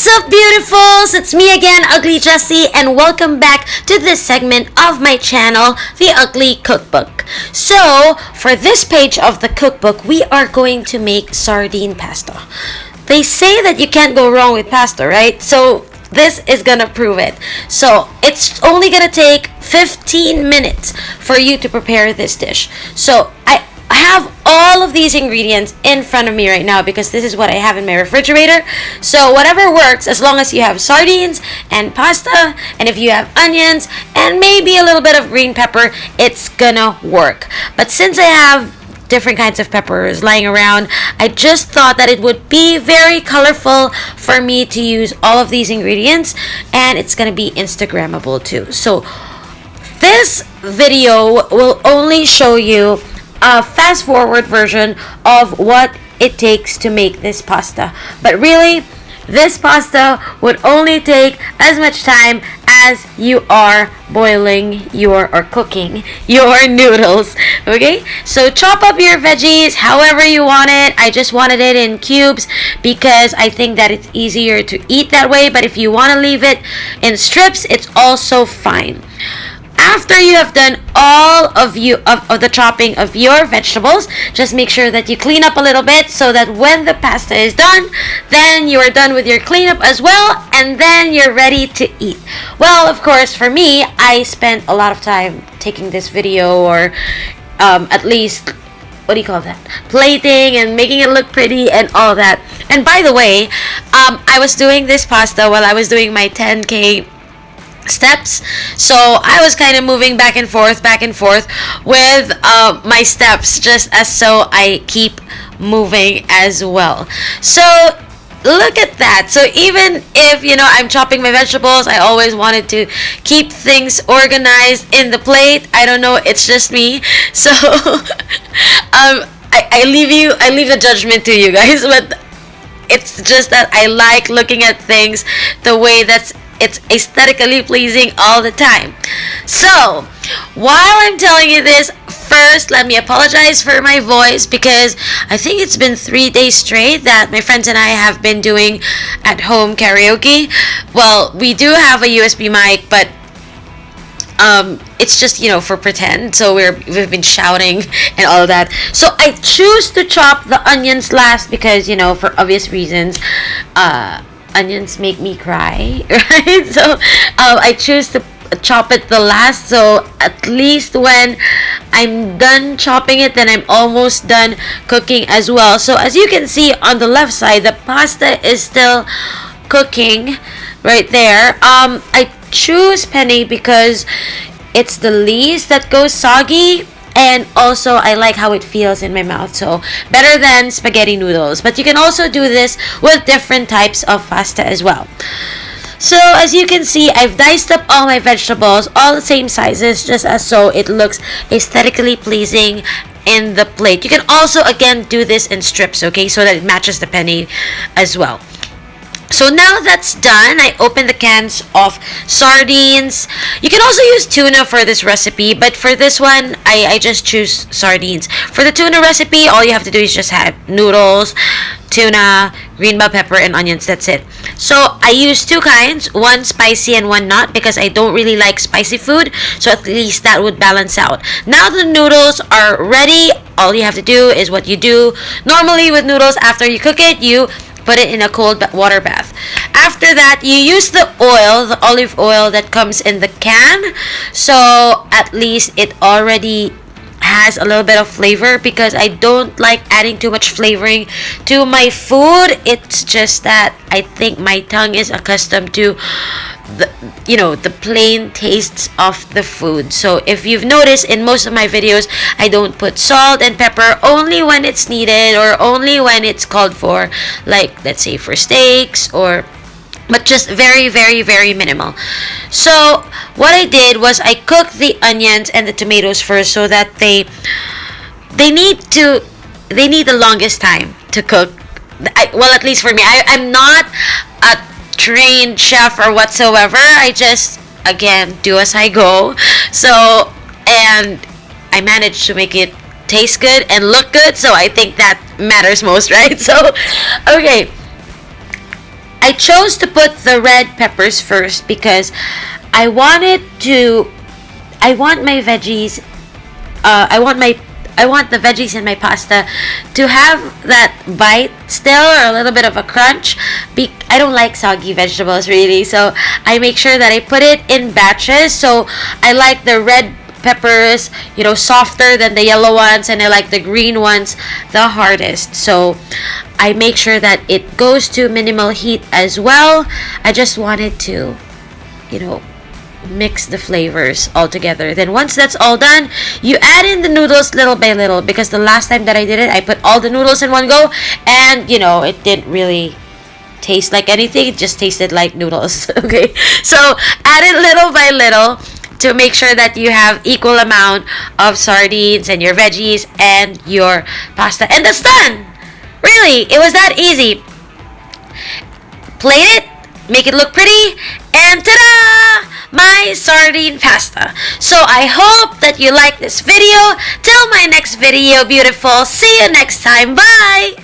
What's up, beautifuls? It's me again, Ugly Jessie, and welcome back to this segment of my channel, The Ugly Cookbook. So, for this page of the cookbook, we are going to make sardine pasta. They say that you can't go wrong with pasta, right? So, this is gonna prove it. So, it's only gonna take 15 minutes for you to prepare this dish. So, I have all of these ingredients in front of me right now because this is what I have in my refrigerator. So whatever works, as long as you have sardines and pasta, and if you have onions and maybe a little bit of green pepper, it's gonna work. But since I have different kinds of peppers lying around, I just thought that it would be very colorful for me to use all of these ingredients, and it's gonna be Instagrammable too. So this video will only show you a fast forward version of what it takes to make this pasta. But really, this pasta would only take as much time as you are boiling or cooking your noodles. Okay, so chop up your veggies however you want it. I just wanted it in cubes because I think that it's easier to eat that way, but if you want to leave it in strips, it's also fine. After you have done all of the chopping of your vegetables, just make sure that you clean up a little bit so that when the pasta is done, then you are done with your cleanup as well, and then you're ready to eat. Well, of course, for me, I spent a lot of time taking this video, or at least, what do you call that? Plating and making it look pretty and all that. And by the way, I was doing this pasta while I was doing my 10K steps, so I was kind of moving back and forth with my steps, just as so I keep moving as well. So look at that. So even if I'm chopping my vegetables, I always wanted to keep things organized in the plate. I don't know, it's just me. So I leave the judgment to you guys, but it's just that I like looking at things the way it's aesthetically pleasing all the time. So, while I'm telling you this, first let me apologize for my voice because I think it's been 3 days straight that my friends and I have been doing at home karaoke. Well, we do have a USB mic, but it's just for pretend, so we've been shouting and all of that. So I choose to chop the onions last because for obvious reasons, onions make me cry, right? So I choose to chop it the last, so at least when I'm done chopping it, then I'm almost done cooking as well. So as you can see on the left side, the pasta is still cooking right there. I choose penne because it's the least that goes soggy, and also I like how it feels in my mouth, so better than spaghetti noodles. But you can also do this with different types of pasta as well. So as you can see, I've diced up all my vegetables, all the same sizes, just as so it looks aesthetically pleasing in the plate. You can also again do this in strips, okay, so that it matches the penne as well. So now that's done, I open the cans of sardines. You can also use tuna for this recipe, but for this one, I just choose sardines. For the tuna recipe, all you have to do is just have noodles, tuna, green bell pepper, and onions. That's it. So I use two kinds, one spicy and one not, because I don't really like spicy food, so at least that would balance out. Now the noodles are ready. All you have to do is what you do normally with noodles. After you cook it, you put it in a cold water bath. After that, you use the oil, the olive oil that comes in the can. So at least it already has a little bit of flavor because I don't like adding too much flavoring to my food. It's just that I think my tongue is accustomed to the plain tastes of the food. So if you've noticed, in most of my videos, I don't put salt and pepper only when it's needed or only when it's called for, like let's say for steaks, but just very, very, very minimal. So what I did was I cooked the onions and the tomatoes first, so that they need the longest time to cook. Well, at least for me, I'm not a trained chef or whatsoever. I just again do as I go. So, and I managed to make it taste good and look good, so I think that matters most, right? So okay, I chose to put the red peppers first because I wanted to. I want my veggies. I want the veggies in my pasta to have that bite still, or a little bit of a crunch. I don't like soggy vegetables really, so I make sure that I put it in batches. So I like the red peppers, softer than the yellow ones, and I like the green ones the hardest. So I make sure that it goes to minimal heat as well. I just wanted to, you know, mix the flavors all together. Then once that's all done, you add in the noodles little by little, because the last time that I did it, I put all the noodles in one go, and it didn't really taste like anything. It just tasted like noodles. Okay, so add it little by little to make sure that you have equal amount of sardines and your veggies and your pasta, and that's done. Really, it was that easy. Plate it, make it look pretty, and ta-da! My sardine pasta. So I hope that you like this video. Till my next video, beautiful. See you next time. Bye!